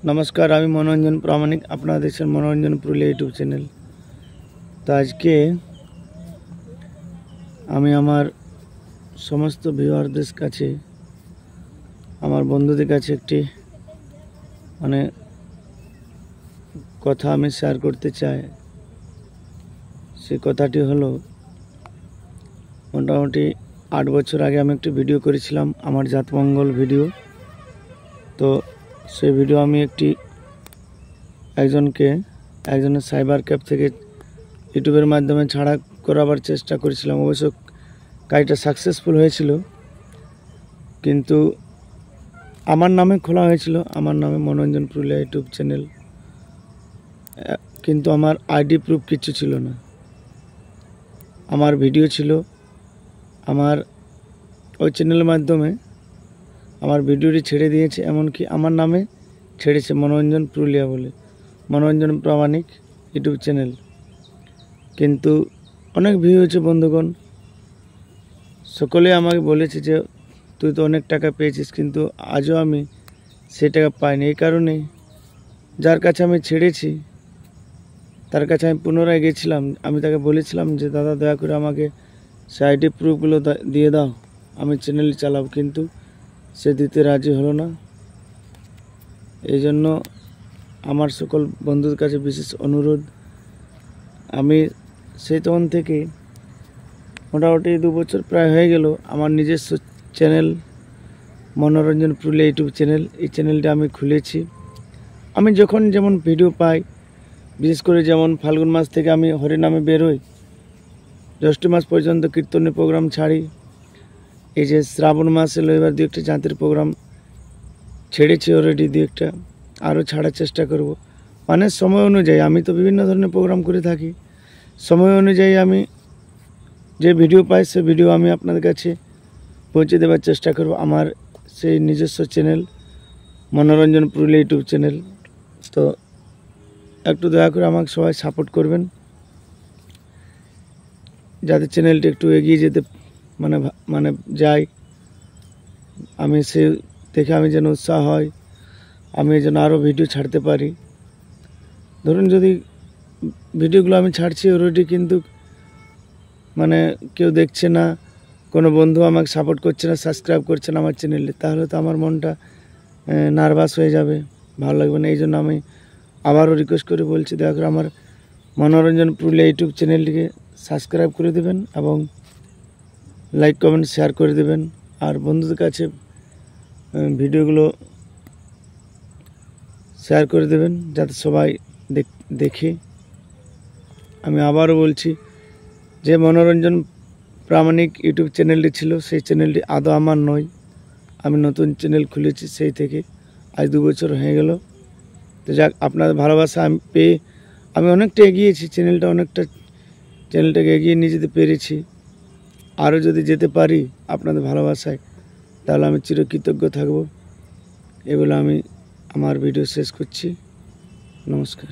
नमस्कार আমি মনোরঞ্জন প্রামাণিক আপনারা দেখছেন মনোরঞ্জন পুরুলিয়া ইউটিউব চ্যানেল। তো আজকে আমি আমার সমস্ত ভিউয়ারদের কাছে আমার বন্ধুদের কাছে একটি কথা আমি শেয়ার করতে চাই। সেই কথাটি হলো মোটামুটি 8 বছর আগে আমি একটি ভিডিও করেছিলাম আমার জাতমঙ্গল ভিডিও। তো সেই ভিডিও আমি একজনের সাইবার ক্যাফ থেকে ইউটিউবের মাধ্যমে ছাড়া করাবার চেষ্টা করেছিলাম। অবশ্য কাজটা সাকসেসফুল হয়েছিল, কিন্তু আমার নামে খোলা হয়েছিল, আমার নামে মনোরঞ্জন পুরুলিয়া ইউটিউব চ্যানেল, কিন্তু আমার আইডি প্রুফ কিছু ছিল না। আমার ভিডিও ছিল, আমার ওই চ্যানেলের মাধ্যমে আমার ভিডিওটি ছেড়ে দিয়েছে, এমনকি আমার নামে ছেড়েছে মনোরঞ্জন পুরুলিয়া বলে, মনোরঞ্জন প্রামাণিক ইউটিউব চ্যানেল। কিন্তু অনেক ভিউ হয়েছে বন্ধুগণ, সকলে আমাকে বলেছে যে তুই তো অনেক টাকা পেয়েছিস, কিন্তু আজও আমি সেই টাকা পাইনি। এই কারণে যার কাছে আমি ছেড়েছি তার কাছে আমি পুনরায় গেছিলাম। আমি তাকে বলেছিলাম যে দাদা দয়া করে আমাকে সেই আইডি প্রুফগুলো দিয়ে দাও, আমি চ্যানেল চালাবো, কিন্তু সে দিতে রাজি হলো না। এই জন্য আমার সকল বন্ধুদের কাছে বিশেষ অনুরোধ, আমি সেই তখন থেকে মোটামুটি 2 বছর প্রায় হয়ে গেল আমার নিজস্ব চ্যানেল মনোরঞ্জন পুরুলিয়া ইউটিউব চ্যানেল। এই চ্যানেলটা আমি খুলেছি। আমি যখন যেমন ভিডিও পাই, বিশেষ করে যেমন ফাল্গুন মাস থেকে আমি হরিনামে বেরোই, জ্যৈষ্ঠ মাস পর্যন্ত কীর্তনের প্রোগ্রাম ছাড়ি। এই যে শ্রাবণ মাস এলো, এবার 2-1টা জাতির প্রোগ্রাম ছেড়েছি অলরেডি, 2-1টা আরও ছাড়ার চেষ্টা করব। মানে সময় অনুযায়ী আমি তো বিভিন্ন ধরনের প্রোগ্রাম করে থাকি, সময় অনুযায়ী আমি যে ভিডিও পাই সে ভিডিও আমি আপনাদের কাছে পৌঁছে দেওয়ার চেষ্টা করব। আমার সেই নিজস্ব চ্যানেল মনোরঞ্জন পুরুলিয়া ইউটিউব চ্যানেল। তো একটু দয়া করে আমাকে সবাই সাপোর্ট করবেন, যাতে চ্যানেলটি একটু এগিয়ে যেতে মানে যাই, আমি সে দেখে আমি যেন উৎসাহ হয়, আমি যেন আরও ভিডিও ছাড়তে পারি। ধরুন যদি ভিডিওগুলো আমি ছাড়ছি অলরেডি, কিন্তু কেউ দেখছে না, কোনো বন্ধু আমাকে সাপোর্ট করছে না, সাবস্ক্রাইব করছে না আমার চ্যানেলে, তাহলে তো আমার মনটা নার্ভাস হয়ে যাবে, ভালো লাগবে না। এই জন্য আমি আবারও রিকোয়েস্ট করে বলছি, দয়া করে আমার মনোরঞ্জন পুরুলিয়া ইউটিউব চ্যানেলটিকে সাবস্ক্রাইব করে দেবেন এবং লাইক কমেন্ট শেয়ার করে দেবেন। আর বন্ধুদের কাছে ভিডিওগুলো শেয়ার করে দেবেন যাতে সবাই দেখে। আমি আবারও বলছি যে মনোরঞ্জন প্রামাণিক ইউটিউব চ্যানেলটি ছিল, সেই চ্যানেলটি আদৌ আমার নয়, আমি নতুন চ্যানেল খুলেছি, সেই থেকে আজ 2 বছর হয়ে গেল। তো যাক, আপনাদের ভালোবাসা আমি পেয়ে আমি অনেকটা এগিয়েছি, চ্যানেলটাকে এগিয়ে নিয়ে যেতে পেরেছি। আরও যদি যেতে পারি আপনাদের ভালোবাসায়, তাহলে আমি চিরকৃতজ্ঞ থাকব। এ বলে আমি আমার ভিডিও শেষ করছি। নমস্কার।